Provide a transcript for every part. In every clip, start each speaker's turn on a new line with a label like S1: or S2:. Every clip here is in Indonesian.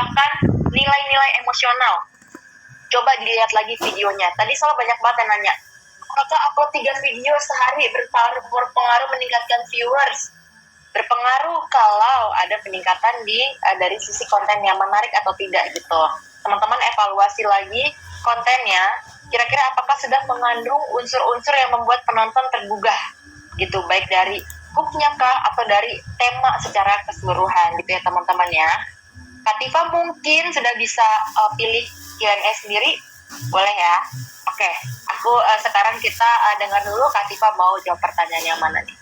S1: merupakan nilai-nilai emosional. Coba dilihat lagi videonya. Tadi soal banyak banget yang nanya, apakah upload 3 video sehari berpengaruh meningkatkan viewers? Berpengaruh kalau ada peningkatan dari sisi konten yang menarik atau tidak gitu. Teman-teman evaluasi lagi kontennya, kira-kira apakah sudah mengandung unsur-unsur yang membuat penonton tergugah gitu, baik dari hook-nya kah atau dari tema secara keseluruhan gitu ya teman-teman ya. Katifa mungkin sudah bisa pilih Q&A sendiri, boleh ya? Oke, aku sekarang kita dengar dulu Katifa mau jawab pertanyaan yang mana nih.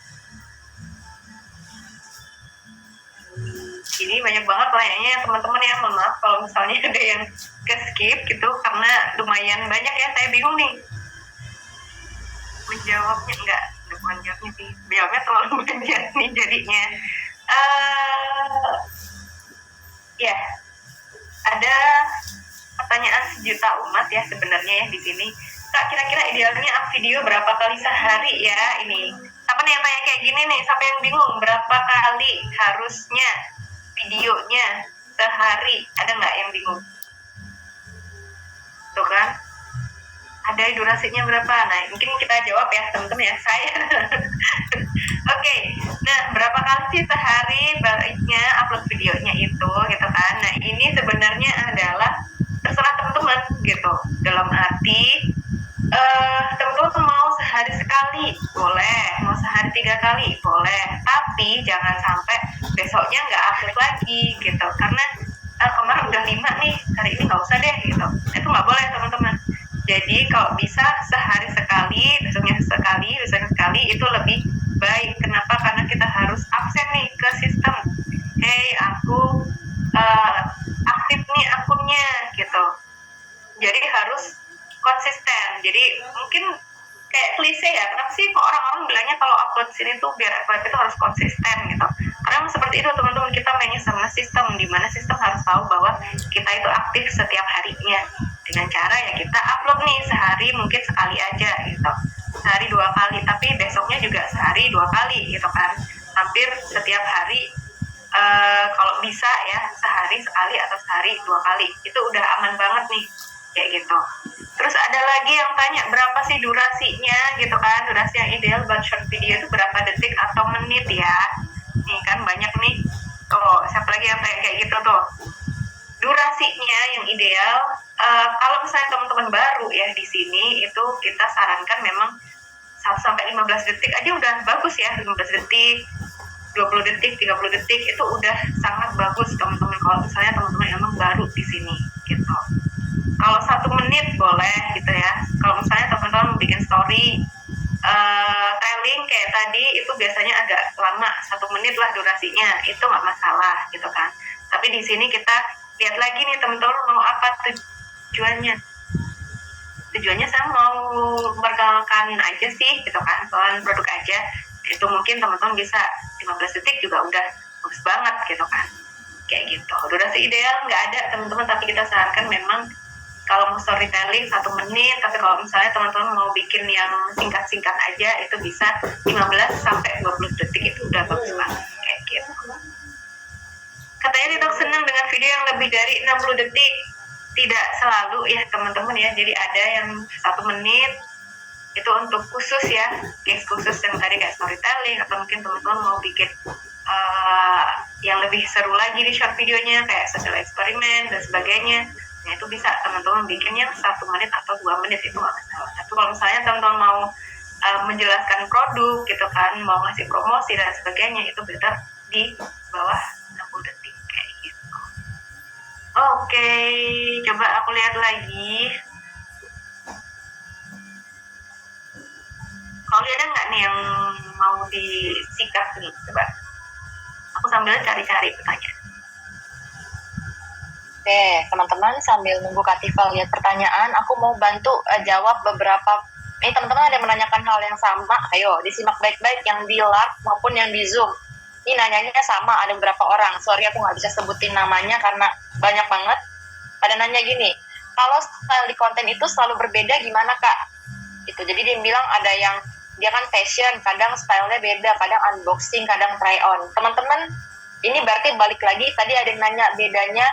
S1: Ini banyak banget pertanyaannya teman-teman ya, mohon maaf kalau misalnya ada yang ke-skip gitu, karena lumayan banyak ya, saya bingung nih menjawabnya. Bukan jawabnya sih, jawabnya terlalu banyak nih jadinya. Ya, ada pertanyaan sejuta umat ya sebenarnya ya di sini. Kak, kira-kira idealnya up video berapa kali sehari ya ini? Siapa nih yang tanya kayak gini nih? Siapa yang bingung berapa kali harusnya videonya sehari? Ada nggak yang bingung? Tuh kan? Ada durasinya berapa? Nah, mungkin kita jawab ya teman-teman ya, saya. Oke, nah berapa kali sih sehari baiknya upload videonya itu gitu kan? Nah, ini sebenarnya adalah terserah teman-teman gitu. Dalam arti teman-teman mau sehari sekali boleh, mau sehari 3 kali boleh, tapi jangan sampai besoknya nggak upload lagi gitu, karena kemarin udah 5 nih, hari ini nggak usah deh gitu. Itu nggak boleh teman-teman. Jadi kalau bisa sehari sekali, besoknya sekali itu lebih baik. Kenapa? Karena kita harus absen nih ke sistem. Hey, aku aktif nih akunnya gitu. Jadi harus konsisten. Jadi mungkin kayak klise ya, kenapa sih kok orang-orang bilangnya kalau upload sini tuh biar upload itu harus konsisten gitu. Karena seperti itu teman-teman, kita mainnya sama sistem, di mana sistem harus tahu bahwa kita itu aktif setiap harinya. Dengan cara ya kita upload nih sehari mungkin sekali aja gitu, sehari 2 kali, tapi besoknya juga sehari 2 kali gitu kan. Hampir setiap hari kalau bisa ya sehari sekali atau sehari 2 kali, itu udah aman banget nih kayak gitu. Terus ada lagi yang tanya berapa sih durasinya gitu kan, durasi yang ideal buat short video itu berapa detik atau menit ya. Nih kan banyak nih, siapa lagi yang tanya kayak gitu tuh. Durasinya yang ideal, kalau misalnya teman-teman baru ya di sini, itu kita sarankan memang 1-15 detik aja udah bagus ya. 15 detik, 20 detik, 30 detik itu udah sangat bagus teman-teman, kalau misalnya teman-teman emang baru di sini gitu. Kalau 1 menit boleh gitu ya. Kalau misalnya teman-teman mau bikin story trailing kayak tadi, itu biasanya agak lama, 1 menit lah durasinya, itu nggak masalah gitu kan. Tapi di sini kita lihat lagi nih teman-teman mau apa tujuannya. Tujuannya saya mau memperkenalkan aja sih gitu kan, soal produk aja. Itu mungkin teman-teman bisa 15 detik juga udah bagus banget gitu kan. Kayak gitu. Durasi ideal nggak ada teman-teman, tapi kita sarankan memang kalau mau storytelling 1 menit, tapi kalau misalnya teman-teman mau bikin yang singkat-singkat aja, itu bisa 15-20 detik, itu udah bagus banget kayak gitu. Katanya TikTok senang dengan video yang lebih dari 60 detik. Tidak selalu ya teman-teman ya, jadi ada yang 1 menit itu untuk khusus ya, case khusus yang tadi kayak storytelling, atau mungkin teman-teman mau bikin yang lebih seru lagi di short videonya kayak social eksperimen dan sebagainya. Nah itu bisa teman-teman bikin yang 1 menit atau 2 menit, itu nggak masalah. Tapi kalau misalnya teman-teman mau menjelaskan produk gitu kan, mau ngasih promosi dan sebagainya, itu better di bawah 60 detik kayak gitu. Oke, coba aku lihat lagi. Kalau ada nggak nih yang mau disikat nih, coba. Aku sambil cari-cari pertanyaan. Oke, teman-teman sambil nunggu Katifa lihat pertanyaan, aku mau bantu jawab beberapa. Ini teman-teman ada yang menanyakan hal yang sama, ayo disimak baik-baik yang di live maupun yang di Zoom. Ini nanyanya sama, ada beberapa orang. Sorry aku nggak bisa sebutin namanya karena banyak banget. Pada nanya gini, kalau style di konten itu selalu berbeda gimana kak? Gitu. Jadi dia bilang ada yang dia kan fashion, kadang stylenya beda, kadang unboxing, kadang try on. Teman-teman, ini berarti balik lagi tadi ada yang nanya bedanya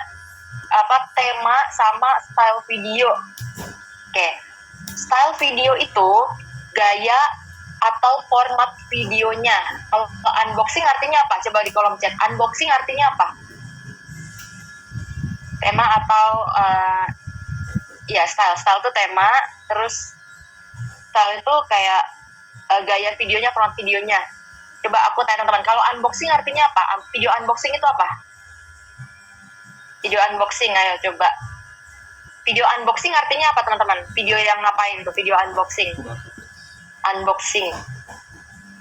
S2: tema sama style video. Oke, style video itu gaya atau format videonya. Kalau unboxing artinya apa? Coba di kolom chat. Unboxing artinya apa? Tema atau ya style tuh tema, terus style itu kayak gaya videonya, format videonya. Coba aku tanya teman-teman, kalau unboxing artinya apa? Video unboxing itu apa? Video unboxing, ayo coba. Video unboxing artinya apa teman-teman? Video yang ngapain tuh video unboxing? Unboxing.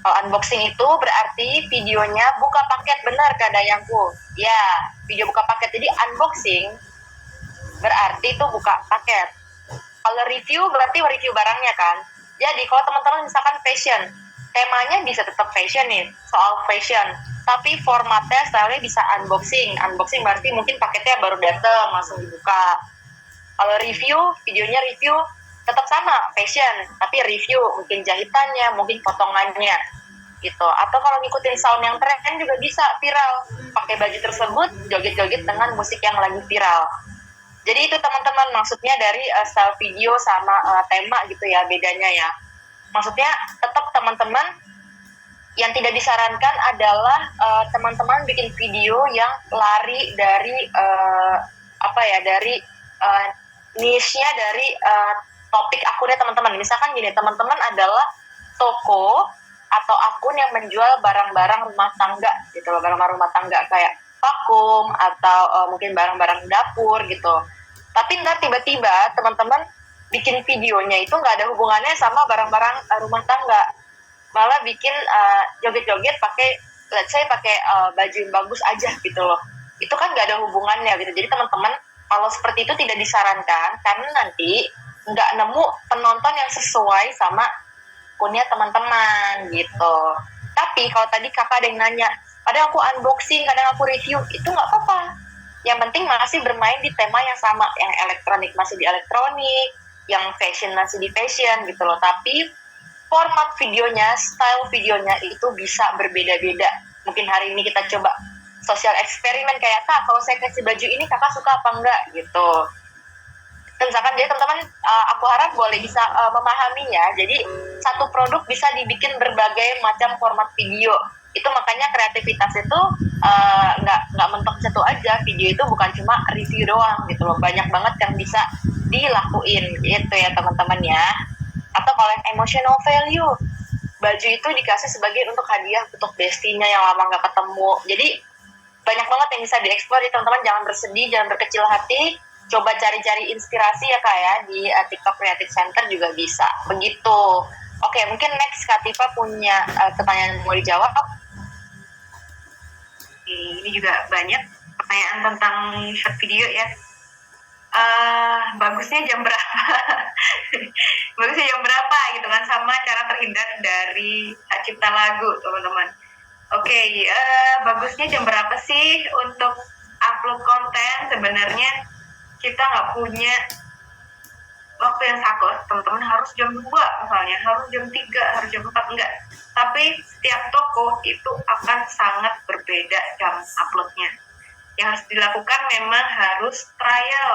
S2: Kalau unboxing itu berarti videonya buka paket, benar kata Dayangku? Ya, video buka paket. Jadi unboxing berarti itu buka paket. Kalau review berarti review barangnya kan. Jadi kalau teman-teman misalkan fashion, temanya bisa tetap fashion nih, soal fashion. Tapi formatnya, stylenya bisa unboxing. Unboxing berarti mungkin paketnya baru datang, langsung dibuka. Kalau review, videonya review tetap sama, fashion. Tapi review, mungkin jahitannya, mungkin potongannya. Gitu. Atau kalau ngikutin sound yang tren juga bisa viral. Pakai baju tersebut, joget-joget dengan musik yang lagi viral. Jadi itu teman-teman maksudnya dari style video sama tema gitu ya, bedanya ya. Maksudnya tetap teman-teman yang tidak disarankan adalah teman-teman bikin video yang lari dari dari niche-nya dari topik akunnya teman-teman. Misalkan gini, teman-teman adalah toko atau akun yang menjual barang-barang rumah tangga gitu loh, barang-barang rumah tangga kayak vakum atau mungkin barang-barang dapur gitu. Tapi ntar tiba-tiba teman-teman bikin videonya itu nggak ada hubungannya sama barang-barang rumah tangga, malah bikin joget-joget pakai, let's say pakai baju yang bagus aja gitu loh. Itu kan nggak ada hubungannya gitu. Jadi teman-teman kalau seperti itu tidak disarankan karena nanti nggak nemu penonton yang sesuai sama akunnya teman-teman gitu. Tapi kalau tadi kakak ada yang nanya, kadang aku unboxing, kadang aku review, itu nggak apa-apa. Yang penting masih bermain di tema yang sama, yang elektronik masih di elektronik, yang fashion masih di fashion gitu loh. Tapi format videonya, style videonya itu bisa berbeda-beda. Mungkin hari ini kita coba sosial eksperimen kayak, kak kalau saya kasih baju ini kakak suka apa enggak gitu. Dan misalkan jadi teman-teman, aku harap boleh bisa memahaminya. Jadi satu produk bisa dibikin berbagai macam format video. Itu makanya kreativitas itu nggak mentok satu aja. Video itu bukan cuma review doang gitu loh, banyak banget yang bisa dilakuin gitu ya teman-teman ya. Atau kalau yang emotional value, baju itu dikasih sebagai untuk hadiah untuk bestinya yang lama nggak ketemu. Jadi banyak banget yang bisa dieksplor. Jadi teman-teman jangan bersedih, jangan berkecil hati, coba cari-cari inspirasi ya kak ya, di TikTok Creative Center juga bisa begitu. Oke, mungkin next Kak Tifa punya pertanyaan yang mau dijawab.
S1: Ini juga banyak pertanyaan tentang short video ya. Bagusnya jam berapa? Bagusnya jam berapa gitu kan, sama cara terhindar dari hak cipta lagu teman-teman. Oke, bagusnya jam berapa sih untuk upload konten? Sebenarnya kita nggak punya waktu yang sakot, teman-teman harus jam 2 misalnya, harus jam 3, harus jam 4, enggak. Tapi setiap toko itu akan sangat berbeda jam uploadnya. Yang harus dilakukan memang harus trial.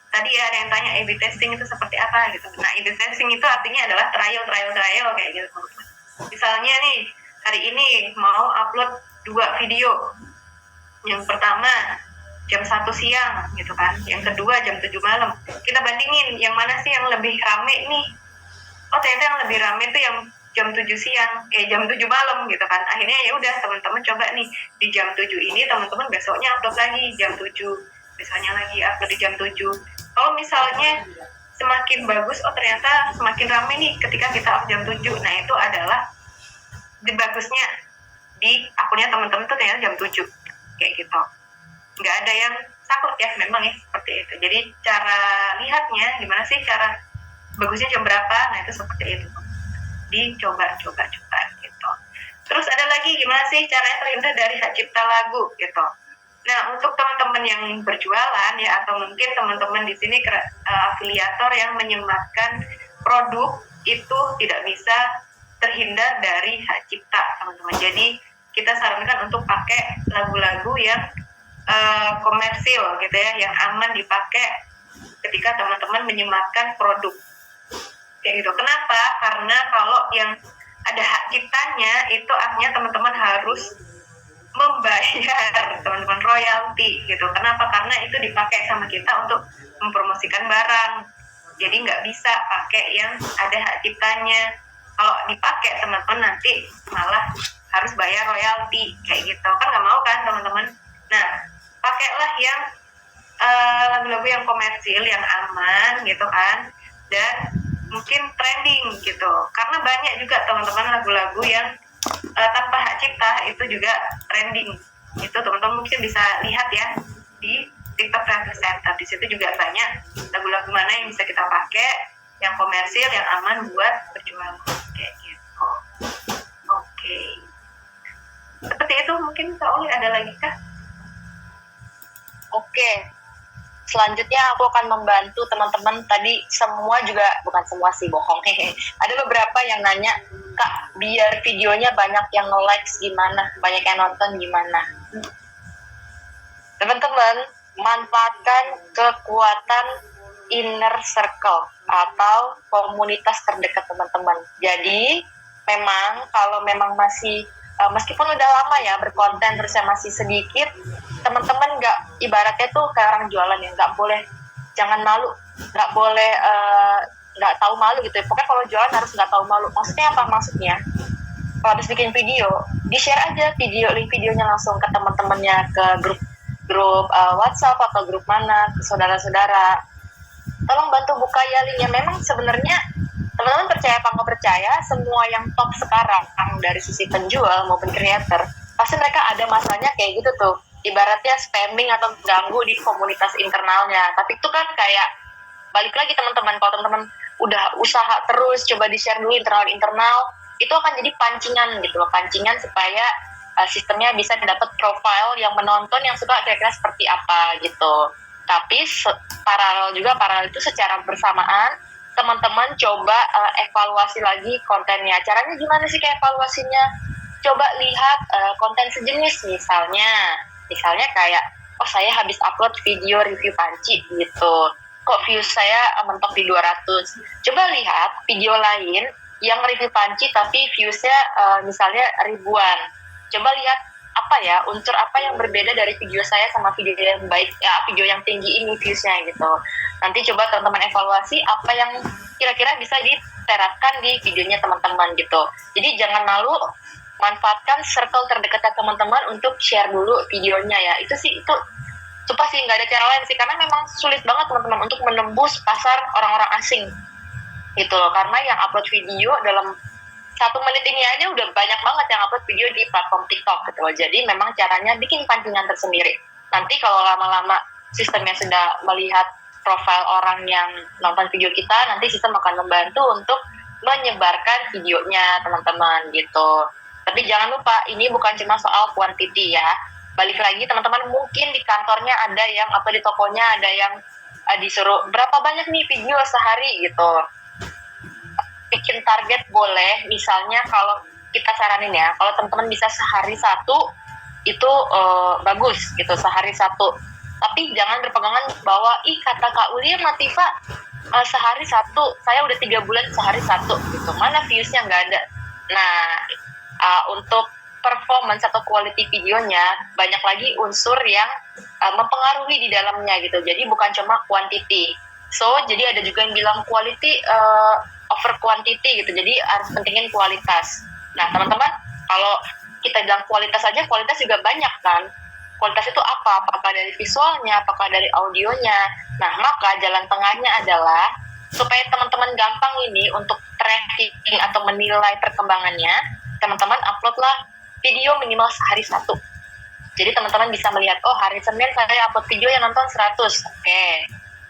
S1: Tadi ya ada yang tanya A/B testing itu seperti apa gitu. Nah, A/B testing itu artinya adalah trial kayak gitu teman-teman. Misalnya nih, hari ini mau upload 2 video. Yang pertama jam 1 siang gitu kan, yang kedua jam 7 malam. Kita bandingin yang mana sih yang lebih rame nih. Oh ternyata yang lebih rame tuh yang jam 7 siang, jam 7 malam gitu kan. Akhirnya ya udah teman-teman coba nih di jam 7 ini, teman-teman besoknya upload lagi jam 7, besoknya lagi upload di jam 7. Kalau misalnya semakin bagus, oh ternyata semakin rame nih ketika kita upload jam 7. Nah itu adalah bagusnya di akunnya teman-teman tuh ternyata jam 7 kayak gitu. Nggak ada yang takut ya, memang ya seperti itu. Jadi cara lihatnya gimana sih, cara bagusnya jam berapa? Nah itu seperti itu, dicoba gitu. Terus ada lagi gimana sih caranya terhindar dari hak cipta lagu gitu. Nah untuk teman-teman yang berjualan ya, atau mungkin teman-teman di sini afiliator yang menyematkan produk, itu tidak bisa terhindar dari hak cipta teman-teman. Jadi kita sarankan untuk pakai lagu-lagu yang komersil gitu ya, yang aman dipakai ketika teman-teman menyematkan produk kayak gitu. Kenapa? Karena kalau yang ada hak ciptanya itu artinya teman-teman harus membayar teman-teman royalti gitu. Kenapa? Karena itu dipakai sama kita untuk mempromosikan barang. Jadi nggak bisa pakai yang ada hak ciptanya. Kalau dipakai teman-teman nanti malah harus bayar royalti kayak gitu. Kan nggak mau kan teman-teman? Nah, pakailah yang lagu-lagu yang komersil, yang aman gitu kan, dan mungkin trending gitu. Karena banyak juga teman-teman lagu-lagu yang tanpa hak cipta itu juga trending. Itu teman-teman mungkin bisa lihat ya di TikTok Creator Center. Di situ juga banyak lagu-lagu mana yang bisa kita pakai, yang komersil, yang aman buat berjualan kayak gitu. Oke. Seperti itu mungkin Kak Oli, ada lagi kah?
S2: Oke. Selanjutnya aku akan membantu teman-teman. Tadi semua juga, bukan semua sih, bohong. Ada beberapa yang nanya, Kak, biar videonya banyak yang likes gimana, banyak yang nonton gimana. Teman-teman, manfaatkan kekuatan inner circle atau komunitas terdekat teman-teman. Jadi, memang kalau memang masih, meskipun udah lama ya berkonten terusnya masih sedikit, teman-teman nggak, ibaratnya tuh kayak orang jualan ya, nggak boleh, jangan malu, nggak boleh nggak tahu malu gitu ya. Pokoknya kalau jualan harus nggak tahu malu. Maksudnya apa? Maksudnya kalau habis bikin video, di-share aja link videonya langsung ke teman-temannya, ke grup WhatsApp atau grup mana, ke saudara-saudara. Tolong bantu buka ya linknya. Memang sebenarnya teman-teman percaya apa nggak percaya, semua yang top sekarang dari sisi penjual maupun creator, pasti mereka ada masanya kayak gitu tuh. Ibaratnya spamming atau ganggu di komunitas internalnya. Tapi itu kan kayak balik lagi teman-teman, kalau teman-teman udah usaha terus coba di-share dulu internal, itu akan jadi pancingan gitu loh, pancingan supaya sistemnya bisa dapat profile yang menonton yang suka kira-kira seperti apa gitu. Tapi paralel itu secara bersamaan teman-teman coba evaluasi lagi kontennya. Caranya gimana sih kayak evaluasinya? Coba lihat konten sejenis, misalnya kayak, oh saya habis upload video review panci gitu, kok views saya mentok di 200. Coba lihat video lain yang review panci tapi viewsnya misalnya ribuan. Coba lihat apa ya, unsur apa yang berbeda dari video saya sama video yang baik ya, video yang tinggi ini viewsnya gitu. Nanti coba teman-teman evaluasi apa yang kira-kira bisa diterapkan di videonya teman-teman gitu. Jadi jangan malu, manfaatkan circle terdekatnya teman-teman untuk share dulu videonya ya. Itu coba sih, nggak ada cara lain sih, karena memang sulit banget teman-teman untuk menembus pasar orang-orang asing gitu loh. Karena yang upload video dalam 1 menit ini aja udah banyak banget yang upload video di platform TikTok gitu loh. Jadi memang caranya bikin pancingan tersendiri. Nanti kalau lama-lama sistemnya sudah melihat profil orang yang nonton video kita, nanti sistem akan membantu untuk menyebarkan videonya teman-teman gitu. Tapi jangan lupa, ini bukan cuma soal quantity ya. Balik lagi teman-teman, mungkin di kantornya ada yang, atau di tokonya ada yang disuruh berapa banyak nih video sehari gitu. Bikin target boleh, misalnya kalau kita saranin ya, kalau teman-teman bisa sehari 1, itu bagus gitu, sehari 1. Tapi jangan berpegangan bahwa, kata Kak Uli Matifa sehari 1, saya udah 3 bulan sehari 1 gitu, mana viewsnya nggak ada. Nah, untuk performance atau quality videonya banyak lagi unsur yang mempengaruhi di dalamnya gitu. Jadi bukan cuma quantity. So jadi ada juga yang bilang quality over quantity gitu. Jadi harus pentingin kualitas. Nah teman-teman, kalau kita bilang kualitas aja, kualitas juga banyak kan. Kualitas itu apa? Apakah dari visualnya, apakah dari audionya? Nah maka jalan tengahnya adalah supaya teman-teman gampang ini untuk tracking atau menilai perkembangannya, teman-teman uploadlah video minimal sehari 1. Jadi teman-teman bisa melihat, oh hari Senin saya upload video yang nonton 100. Oke.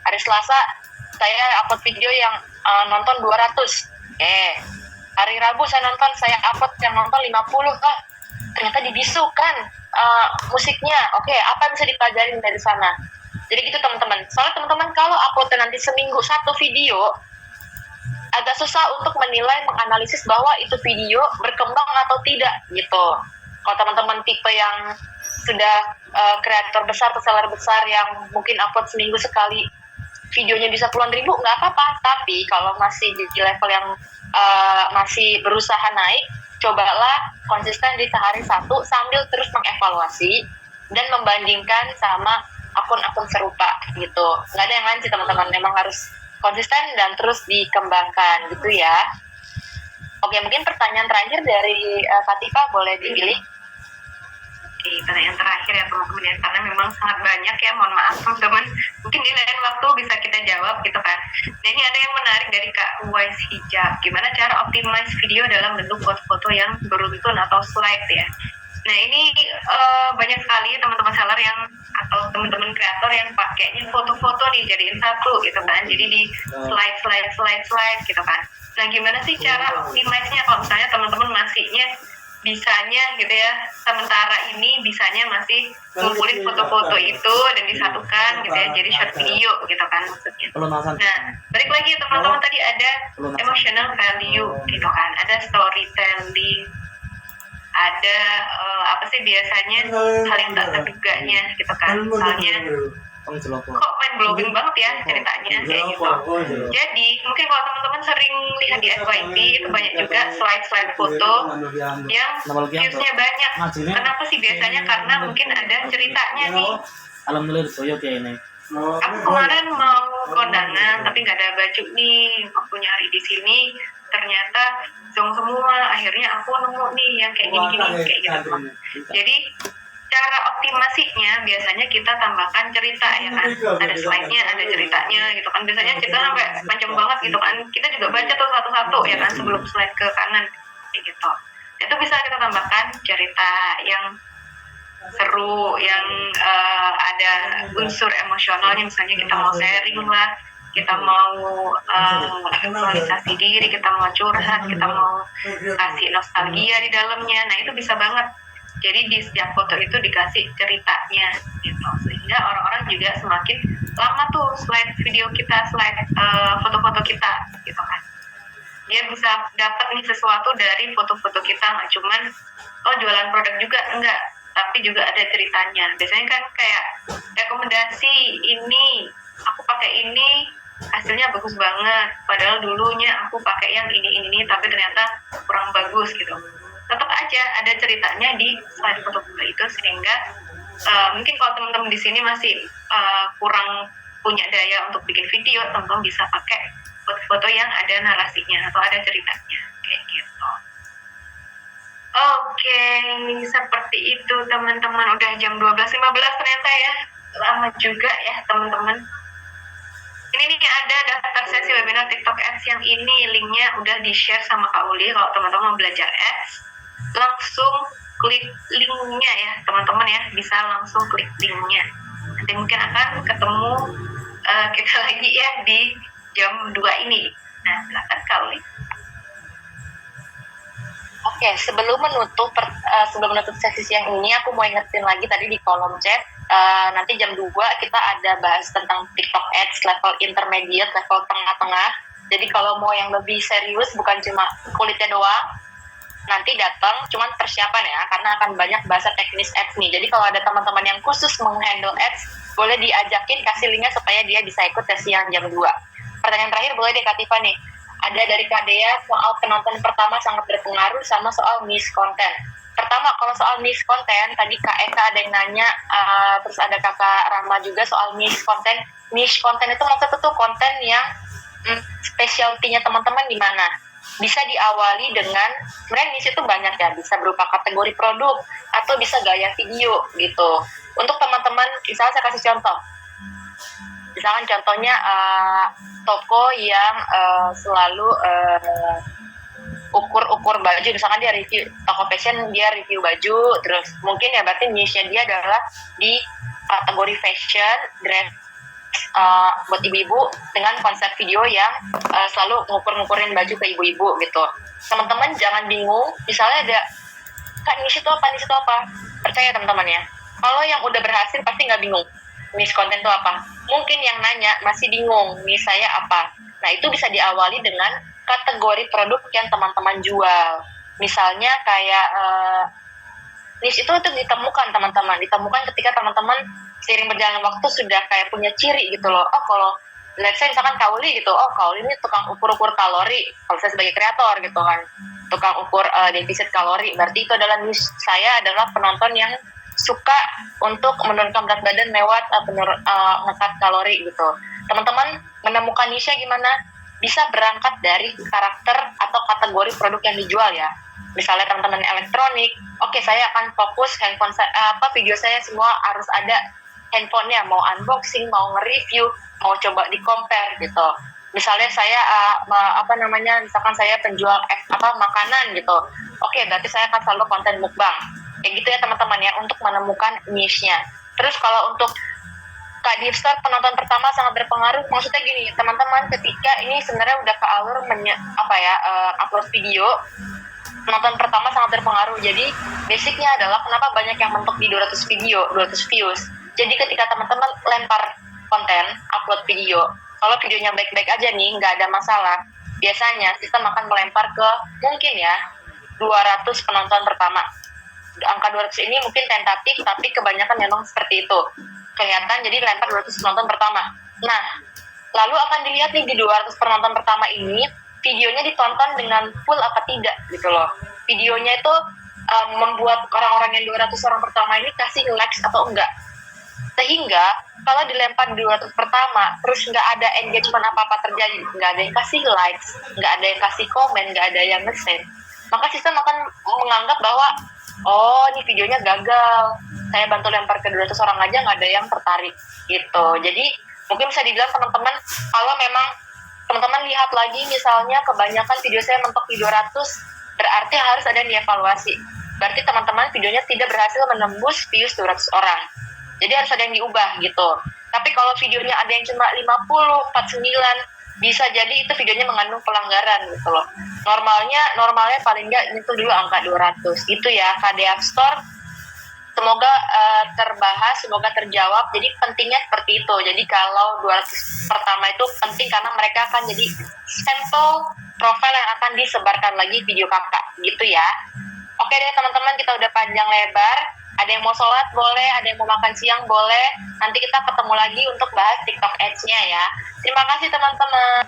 S2: Hari Selasa saya upload video yang nonton 200. Oke. Hari Rabu saya upload yang nonton 50. Ternyata dibisukan musiknya. Oke, apa yang bisa dipelajarin dari sana? Jadi gitu teman-teman. Soalnya teman-teman kalau uploadnya nanti seminggu 1 video, agak susah untuk menilai, menganalisis bahwa itu video berkembang atau tidak gitu. Kalau teman-teman tipe yang sudah kreator besar atau seller besar yang mungkin upload seminggu sekali videonya bisa puluhan ribu, nggak apa-apa. Tapi kalau masih di level yang masih berusaha naik, cobalah konsisten di sehari satu sambil terus mengevaluasi dan membandingkan sama akun-akun serupa gitu. Nggak ada yang lain sih teman-teman, memang harus konsisten dan terus dikembangkan gitu ya. Oke, mungkin pertanyaan terakhir dari Katifa boleh dipilih.
S1: Oke, pertanyaan terakhir ya teman-teman ya, karena memang sangat banyak ya, mohon maaf teman-teman, mungkin di lain waktu bisa kita jawab gitu kan. Nah ini ada yang menarik dari Kak Uwais Hijab, gimana cara optimize video dalam bentuk foto-foto yang beruntun atau slide ya. Nah ini banyak sekali teman-teman seller yang atau teman-teman kreator yang pakainya foto-foto nih jadiin satu gitu kan, jadi di slide gitu kan. Nah gimana sih cara optimize-nya kalau misalnya teman-teman masihnya bisanya gitu ya, sementara ini bisanya masih ngumpulin foto-foto itu dan disatukan gitu ya, jadi short video gitu kan maksudnya. Nah balik lagi teman-teman, tadi ada emotional value gitu kan, ada storytelling, ada apa sih biasanya hal yang tak terduganya gitu kan, misalnya kok main blowing banget ya ceritanya kayak gitu. Jadi mungkin kalau teman-teman sering lihat di FYP itu banyak juga slide foto yang viewsnya banyak. Kenapa sih biasanya? Karena mungkin ada ceritanya nih. Aku kemarin mau kondangan tapi nggak ada baju nih, aku nyari di sini ternyata zong semua, akhirnya aku nemu nih yang kayak gini kayak gitu. Jadi cara optimasinya biasanya kita tambahkan cerita ya kan, ada slide-nya, ada ceritanya gitu kan, biasanya cerita sampai panjang banget gitu kan, kita juga baca tuh satu-satu ya kan sebelum slide ke kanan kayak gitu. Itu bisa kita tambahkan cerita yang seru, yang ada unsur emosionalnya, misalnya kita mau sharing lah, kita mau aktualisasi diri, kita mau curhat, kita mau kasih nostalgia di dalamnya. Nah itu bisa banget. Jadi di setiap foto itu dikasih ceritanya gitu, sehingga orang-orang juga semakin lama tuh slide video kita, slide foto-foto kita gitu kan. Dia bisa dapat nih sesuatu dari foto-foto kita, nggak cuman jualan produk juga, enggak, tapi juga ada ceritanya. Biasanya kan kayak rekomendasi ini, aku pakai ini hasilnya bagus banget, padahal dulunya aku pakai yang ini tapi ternyata kurang bagus gitu. Tetap aja ada ceritanya di slide foto-foto itu, sehingga mungkin kalau teman-teman di sini masih kurang punya daya untuk bikin video, teman-teman bisa pakai foto-foto yang ada narasinya atau ada ceritanya kayak gitu. Oke, seperti itu teman-teman. Udah jam 12.15 ternyata ya, lama juga ya teman-teman. Ini nih ada daftar sesi webinar TikTok Ads yang ini, linknya udah di-share sama Kak Uli. Kalau teman-teman mau belajar Ads, langsung klik linknya ya teman-teman ya, bisa langsung klik linknya. Nanti mungkin akan ketemu kita lagi ya di jam 2 ini. Nah silakan Kak Uli.
S2: Oke, sebelum menutup sesi siang ini, aku mau ingetin lagi tadi di kolom chat, nanti jam 2 kita ada bahas tentang TikTok Ads level intermediate, level tengah-tengah. Jadi kalau mau yang lebih serius, bukan cuma kulitnya doang, nanti datang cuman persiapan ya, karena akan banyak bahasa teknis ads nih. Jadi kalau ada teman-teman yang khusus menghandle ads, boleh diajakin, kasih linknya supaya dia bisa ikut sesi yang jam 2. Pertanyaan terakhir boleh deh Kak Tifa nih. Ada dari Kak Dea, soal penonton pertama sangat berpengaruh sama soal niche content. Pertama, kalau soal niche content, tadi Kak Eka ada yang nanya, terus ada Kakak Rama juga soal niche content. Niche content itu maksudnya tuh konten yang specialty-nya teman-teman di mana? Bisa diawali dengan, sebenarnya niche itu banyak ya, bisa berupa kategori produk atau bisa gaya video gitu. Untuk teman-teman, misalnya saya kasih contoh. Misalkan contohnya toko yang selalu ukur baju, misalkan dia review toko fashion, dia review baju, terus mungkin ya berarti niche-nya dia adalah di kategori fashion, dress buat ibu-ibu dengan konsep video yang selalu ngukur-ngukurin baju ke ibu-ibu gitu. Teman-teman jangan bingung, misalnya ada Kak niche itu apa? Percaya teman-teman ya, kalau yang udah berhasil pasti nggak bingung niche konten itu apa. Mungkin yang nanya masih bingung niche saya apa. Nah itu bisa diawali dengan kategori produk yang teman-teman jual. Misalnya kayak niche itu untuk ditemukan teman-teman, ditemukan ketika teman-teman seiring berjalan waktu sudah kayak punya ciri gitu loh. Oh kalau let's say misalkan Kauli gitu, oh Kauli ini tukang ukur-ukur kalori, kalau saya sebagai kreator gitu kan, tukang ukur defisit kalori, berarti itu adalah niche saya adalah penonton yang suka untuk menurunkan berat badan lewat nge-cut kalori gitu. Teman-teman menemukan niche gimana? Bisa berangkat dari karakter atau kategori produk yang dijual ya. Misalnya teman-teman elektronik, oke saya akan fokus handphone video saya semua harus ada handphonenya, mau unboxing, mau nge-review, mau coba di-compare gitu. Misalnya saya misalkan saya penjual makanan gitu. Oke, berarti saya akan selalu konten mukbang. Kayak gitu ya teman-teman ya, untuk menemukan niche-nya. Terus kalau untuk Kak Divstar, penonton pertama sangat berpengaruh. Maksudnya gini, teman-teman, ketika ini sebenarnya udah ke alur upload video, penonton pertama sangat berpengaruh. Jadi basicnya adalah kenapa banyak yang mentok di 200 video, 200 views. Jadi ketika teman-teman lempar konten, upload video, kalau videonya baik-baik aja nih, nggak ada masalah, biasanya sistem akan melempar ke mungkin ya 200 penonton pertama. Angka 200 ini mungkin tentatif, tapi kebanyakan memang seperti itu. Kelihatan jadi lempar 200 penonton pertama. Nah, lalu akan dilihat nih di 200 penonton pertama ini, videonya ditonton dengan full apa tidak gitu loh. Videonya itu membuat orang-orang yang 200 orang pertama ini kasih likes atau enggak. Sehingga kalau dilempar di 200 pertama, terus nggak ada engagement apa-apa terjadi, nggak ada yang kasih likes, nggak ada yang kasih komen, nggak ada yang nge-send, maka sistem akan menganggap bahwa oh ini videonya gagal, saya bantu lempar ke 200 orang aja nggak ada yang tertarik gitu. Jadi mungkin bisa dibilang teman-teman, kalau memang teman-teman lihat lagi misalnya kebanyakan video saya mentok di 200, berarti harus ada yang dievaluasi. Berarti teman-teman videonya tidak berhasil menembus views 200 orang. Jadi harus ada yang diubah gitu. Tapi kalau videonya ada yang cuma 50, 49, bisa jadi itu videonya mengandung pelanggaran gitu loh. Normalnya paling nggak itu dulu angka 200. Gitu ya, KDF Store. Semoga terbahas, semoga terjawab. Jadi pentingnya seperti itu. Jadi kalau 200 pertama itu penting karena mereka akan jadi sampel profil yang akan disebarkan lagi video kakak. Gitu ya. Oke deh teman-teman, kita udah panjang lebar. Ada yang mau sholat boleh, ada yang mau makan siang boleh. Nanti kita ketemu lagi untuk bahas TikTok Ads-nya ya. Terima kasih teman-teman.